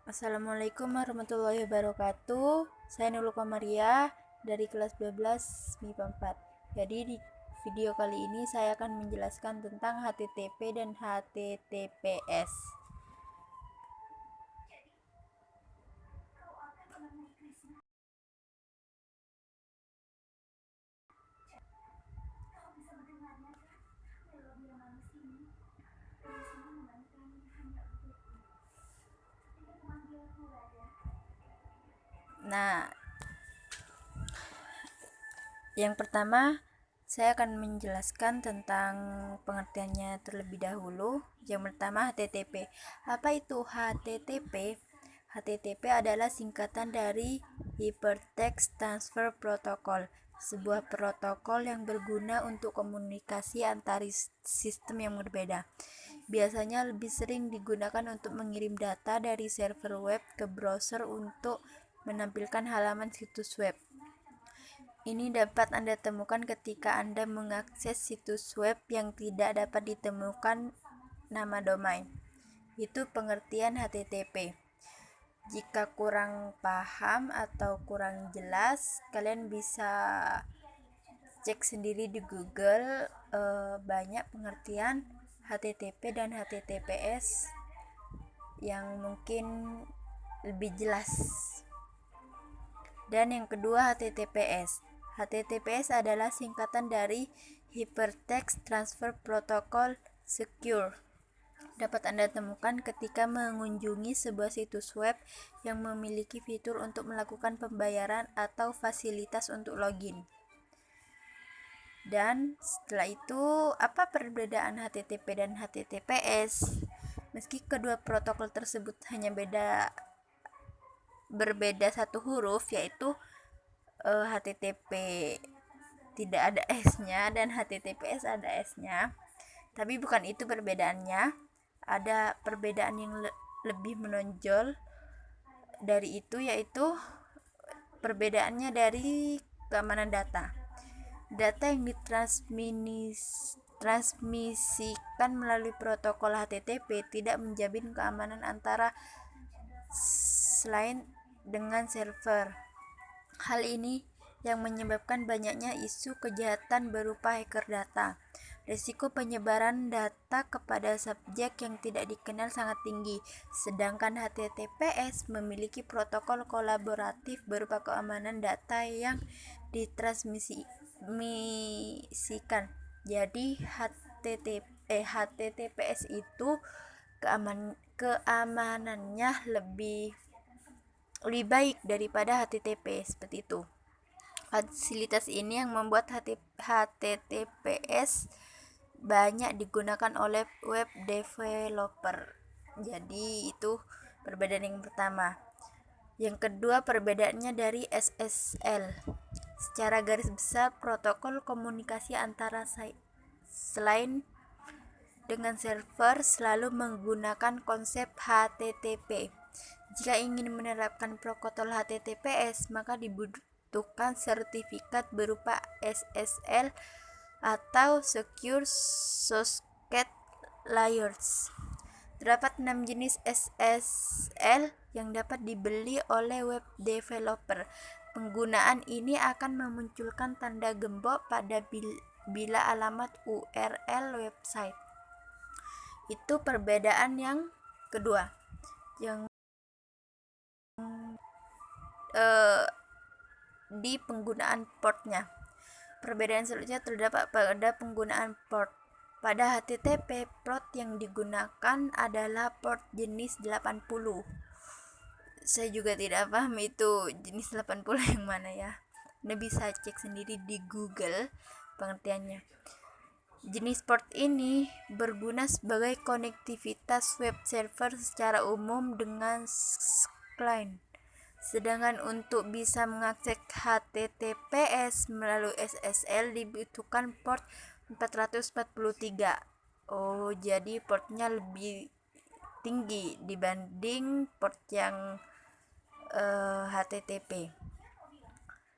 Assalamualaikum warahmatullahi wabarakatuh. Saya Nurul Komaria dari kelas 12 MIPA 4. Jadi di video kali ini saya akan menjelaskan tentang HTTP dan HTTPS. Nah, yang pertama saya akan menjelaskan tentang pengertiannya terlebih dahulu. Yang pertama HTTP. Apa itu HTTP? HTTP adalah singkatan dari Hypertext Transfer Protocol, sebuah protokol yang berguna untuk komunikasi antar sistem yang berbeda. Biasanya lebih sering digunakan untuk mengirim data dari server web ke browser untuk menampilkan halaman situs web. Ini dapat Anda temukan ketika Anda mengakses situs web yang tidak dapat ditemukan nama domain. Itu pengertian HTTP. Jika kurang paham atau kurang jelas, kalian bisa cek sendiri di Google. Banyak pengertian HTTP dan HTTPS yang mungkin lebih jelas. Dan yang kedua HTTPS. HTTPS adalah singkatan dari Hypertext Transfer Protocol Secure. Dapat Anda temukan ketika mengunjungi sebuah situs web yang memiliki fitur untuk melakukan pembayaran atau fasilitas untuk login. Dan setelah itu, apa perbedaan HTTP dan HTTPS? Meski kedua protokol tersebut hanya berbeda satu huruf, yaitu HTTP tidak ada S-nya dan HTTPS ada S-nya, tapi bukan itu perbedaannya. Ada perbedaan yang lebih menonjol dari itu, yaitu perbedaannya dari keamanan data. Data yang ditransmisikan melalui protokol HTTP tidak menjamin keamanan antara selain dengan server. Hal ini yang menyebabkan banyaknya isu kejahatan berupa hacker data. Risiko penyebaran data kepada subjek yang tidak dikenal sangat tinggi, sedangkan HTTPS memiliki protokol kolaboratif berupa keamanan data yang ditransmisikan. Jadi HTTPS itu keamanannya lebih baik daripada HTTP, seperti itu. Fasilitas ini yang membuat HTTPS banyak digunakan oleh web developer. Jadi itu perbedaan yang pertama. Yang kedua, perbedaannya dari SSL. Secara garis besar, protokol komunikasi antara selain dengan server selalu menggunakan konsep HTTP. Jika ingin menerapkan protokol HTTPS, maka dibutuhkan sertifikat berupa SSL atau Secure Socket Layers. Terdapat 6 jenis SSL yang dapat dibeli oleh web developer. Penggunaan ini akan memunculkan tanda gembok pada bila alamat URL website. Itu perbedaan yang kedua. Yang di penggunaan portnya. Perbedaan selanjutnya terdapat pada penggunaan port. Pada HTTP, port yang digunakan adalah port jenis 80. Saya juga tidak paham itu jenis 80 yang mana ya. Anda bisa cek sendiri di Google pengertiannya. Jenis port ini berguna sebagai konektivitas web server secara umum dengan client. Sedangkan untuk bisa mengakses HTTPS melalui SSL dibutuhkan port 443. Oh, jadi portnya lebih tinggi dibanding port yang HTTP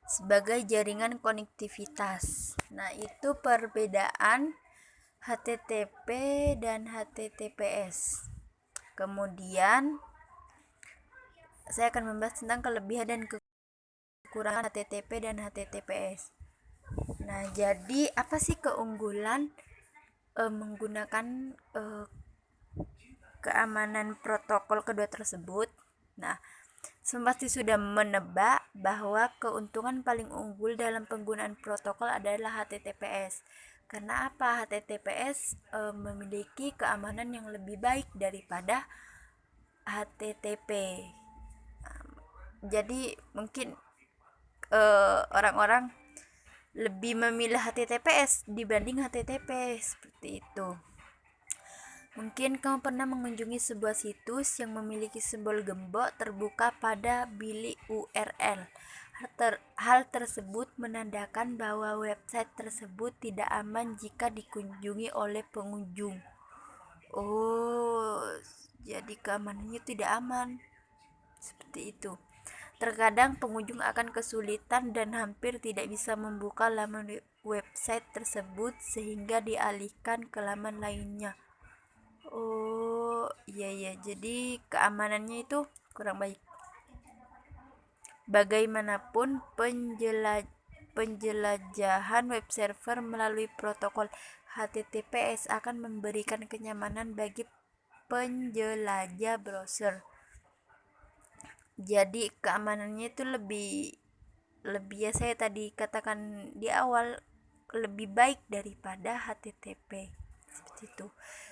sebagai jaringan konektivitas. Nah, itu perbedaan HTTP dan HTTPS. Kemudian saya akan membahas tentang kelebihan dan kekurangan HTTP dan HTTPS. Nah, jadi apa sih keunggulan menggunakan keamanan protokol kedua tersebut? Nah, pasti sudah menebak bahwa keuntungan paling unggul dalam penggunaan protokol adalah HTTPS. Karena apa? HTTPS memiliki keamanan yang lebih baik daripada HTTP. Jadi mungkin orang-orang lebih memilih HTTPS dibanding HTTP, seperti itu. Mungkin kamu pernah mengunjungi sebuah situs yang memiliki simbol gembok terbuka pada bilik URL. Hal tersebut menandakan bahwa website tersebut tidak aman jika dikunjungi oleh pengunjung. Oh, jadi keamanannya tidak aman. Seperti itu. Terkadang pengunjung akan kesulitan dan hampir tidak bisa membuka laman website tersebut sehingga dialihkan ke laman lainnya. Oh, iya, jadi keamanannya itu kurang baik. Bagaimanapun penjelajahan web server melalui protokol HTTPS akan memberikan kenyamanan bagi penjelajah browser. Jadi keamanannya itu lebih ya, saya tadi katakan di awal, lebih baik daripada HTTP, seperti itu.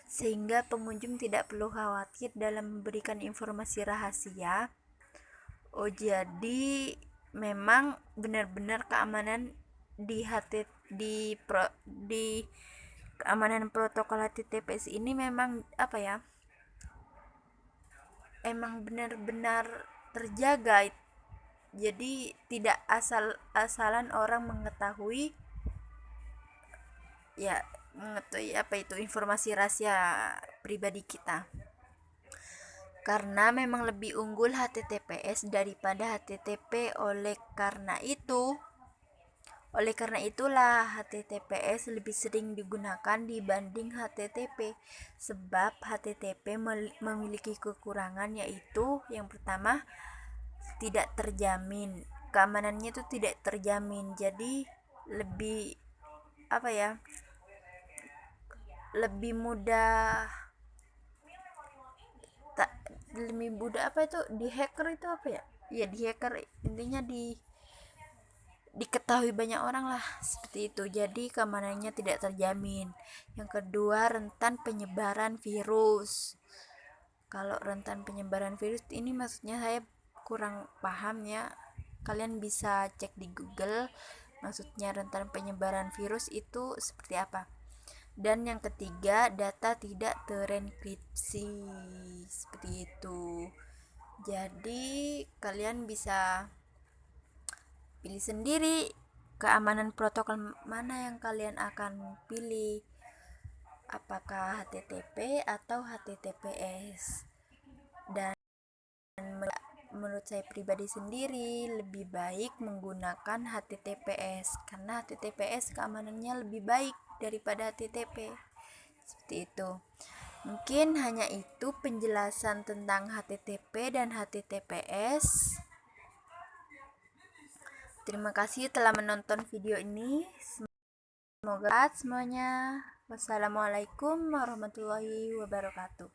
Sehingga pengunjung tidak perlu khawatir dalam memberikan informasi rahasia. Oh, jadi memang benar-benar keamanan di keamanan protokol HTTPS ini memang apa ya? Emang benar-benar terjaga. Jadi tidak asal-asalan orang mengetahui apa itu informasi rahasia pribadi kita. Karena memang lebih unggul HTTPS daripada HTTP. Oleh karena itulah HTTPS lebih sering digunakan dibanding HTTP. Sebab HTTP memiliki kekurangan, yaitu yang pertama, tidak terjamin, keamanannya itu tidak terjamin. Jadi lebih lebih mudah di hacker itu di hacker, intinya diketahui banyak orang lah, seperti itu. Jadi keamanannya tidak terjamin. Yang kedua, rentan penyebaran virus. Kalau rentan penyebaran virus ini maksudnya saya kurang paham ya, kalian bisa cek di Google maksudnya rentan penyebaran virus itu seperti apa. Dan yang ketiga, data tidak terenkripsi, seperti itu. Jadi kalian bisa pilih sendiri keamanan protokol mana yang kalian akan pilih, apakah HTTP atau HTTPS. Dan menurut saya pribadi sendiri lebih baik menggunakan HTTPS karena HTTPS keamanannya lebih baik daripada HTTP, seperti itu. Mungkin hanya itu penjelasan tentang HTTP dan HTTPS. Terima kasih telah menonton video ini. Semoga semuanya. Wassalamualaikum warahmatullahi wabarakatuh.